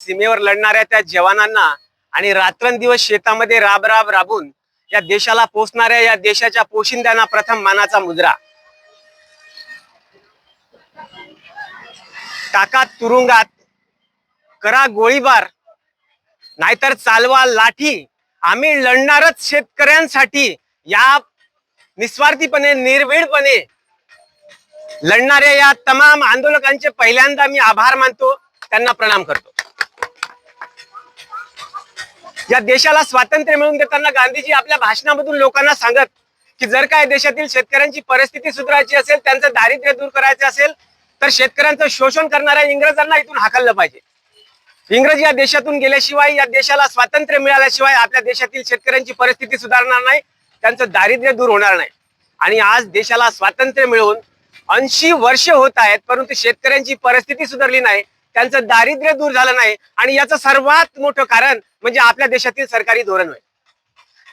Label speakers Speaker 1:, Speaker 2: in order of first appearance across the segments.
Speaker 1: सीमेवर लढणाऱ्या त्या जवानांना आणि रात्रंदिवस शेतामध्ये राबून या देशाला पोचणाऱ्या या देशाच्या पोशिंद्यांना प्रथम मानाचा मुजरा. टाका तुरुंगात, करा गोळीबार, नाहीतर चालवा लाठी, आम्ही लढणारच शेतकऱ्यांसाठी. या निस्वार्थीपणे निर्भीडपणे लढणाऱ्या या तमाम आंदोलकांचे पहिल्यांदा मी आभार मानतो, त्यांना प्रणाम करतो. या देशाला स्वातंत्र्य मिळवून देताना गांधीजी आपल्या भाषणामधून लोकांना सांगत की जर काय देशातील शेतकऱ्यांची परिस्थिती सुधारायची असेल, त्यांचं दारिद्र्य दूर करायचं असेल, तर शेतकऱ्यांचं शोषण करणाऱ्या इंग्रजांना इथून हाकललं पाहिजे. इंग्रज या देशातून गेल्याशिवाय, या देशाला स्वातंत्र्य मिळाल्याशिवाय आपल्या देशातील शेतकऱ्यांची परिस्थिती सुधारणार नाही, त्यांचं दारिद्र्य दूर होणार नाही. आणि आज देशाला स्वातंत्र्य मिळवून 80 वर्ष होत आहेत, परंतु शेतकऱ्यांची परिस्थिती सुधारली नाही, त्यांचं दारिद्र्य दूर झालं नाही. आणि याचं सर्वात मोठं कारण म्हणजे आपल्या देशातील सरकारी धोरण होय.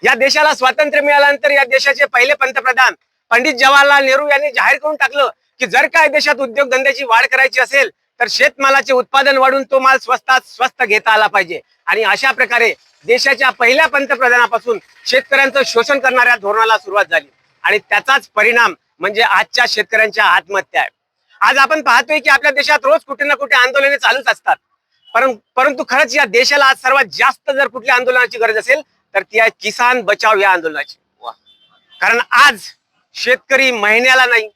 Speaker 1: या देशाला स्वातंत्र्य मिळाल्यानंतर या देशाचे पहिले पंतप्रधान पंडित जवाहरलाल नेहरू यांनी जाहीर करून टाकलं की जर काय देशात उद्योगधंद्याची वाढ करायची असेल तर शेतमालाचे उत्पादन वाढून तो माल स्वस्तात स्वस्त घेता आला पाहिजे. आणि अशा प्रकारे देशाच्या पहिल्या पंतप्रधानापासून शेतकऱ्यांचं शोषण करणाऱ्या धोरणाला सुरुवात झाली आणि त्याचाच परिणाम म्हणजे आजच्या शेतकऱ्यांच्या आत्महत्या आहे. आज आपण पाहतोय की आपल्या देशात रोज कुठे ना कुठे आंदोलने चालूच असतात, परंतु खरंच या देशाला आज सर्वात जास्त जर कुठल्या आंदोलनाची गरज असेल तर ती आहे किसान बचाव या आंदोलनाची. कारण आज शेतकरी महिन्याला नाही,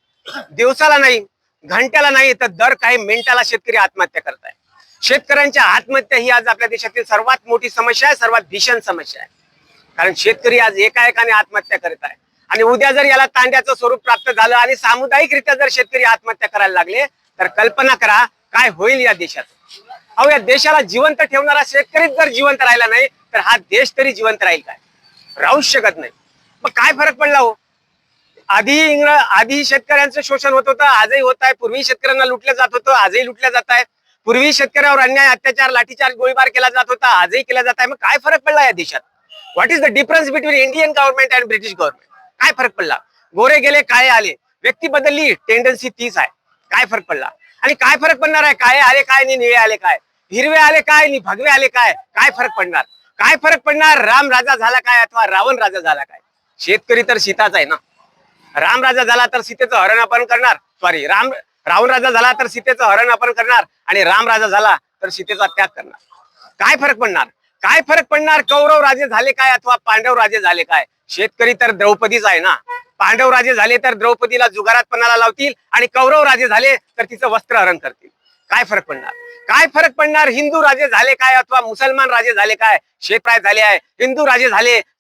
Speaker 1: दिवसाला नाही, घंट्याला नाही, तर दर काही मिनिटाला शेतकरी आत्महत्या करत आहे. शेतकऱ्यांच्या आत्महत्या ही आज आपल्या देशातील सर्वात मोठी समस्या आहे, सर्वात भीषण समस्या आहे. कारण शेतकरी आज एकाएकाने आत्महत्या करत आहे आणि उद्या जर याला तांड्याचं स्वरूप प्राप्त झालं आणि सामुदायिकरित्या जर शेतकरी आत्महत्या करायला लागले तर कल्पना करा काय होईल या देशात. अहो, या देशाला जिवंत ठेवणारा शेतकरीच जर जिवंत राहिला नाही तर हा देश तरी जिवंत राहील काय? राहूच शकत नाही. मग काय फरक पडला हो? आधी शेतकऱ्यांचं शोषण होत होतं, आजही होत आहे. पूर्वी शेतकऱ्यांना लुटलं जात होतं, आजही लुटलं जात आहे. पूर्वी शेतकऱ्यावर अन्याय, अत्याचार, लाठीचार्ज, गोळीबार केला जात होता, आजही केला जात आहे. मग काय फरक पडला या देशात? What is the difference between Indian government and British government? काय फरक पडला? गोरे गेले, काळे आले, व्यक्ती बदलली, टेंडन्सी तीच आहे. काय फरक पडला? आणि काय फरक पडणार आहे? काळे आले काय आणि निळे आले काय, हिरवे आले काय आणि भगवे आले काय? काय फरक पडणार? काय फरक पडणार? राम राजा झाला काय अथवा रावण राजा झाला काय? शेतकरी तर सीताच आहे ना. राम राजा झाला तर सीतेचं हरण अपहरण करणार, रावण राजा झाला तर सीतेचं हरण अपहरण करणार आणि राम राजा झाला तर सीतेचा त्याग करणार. काय फरक पडणार? काय फरक पडणार? कौरव राजे झाले काय अथवा पांडव राजे झाले काय? शेतकरी तर द्रौपदीच आहे ना. पांडव राजे झाले तर द्रौपदीला जुगारात पणाला लावतील आणि कौरव राजे झाले तर तिचं वस्त्र हरण करतील. काय फरक पडणार? काय फरक पडणार? हिंदू राजे झाले काय अथवा मुसलमान राजे झाले काय? शेतराय झाले आहे, हिंदू राजे झाले तर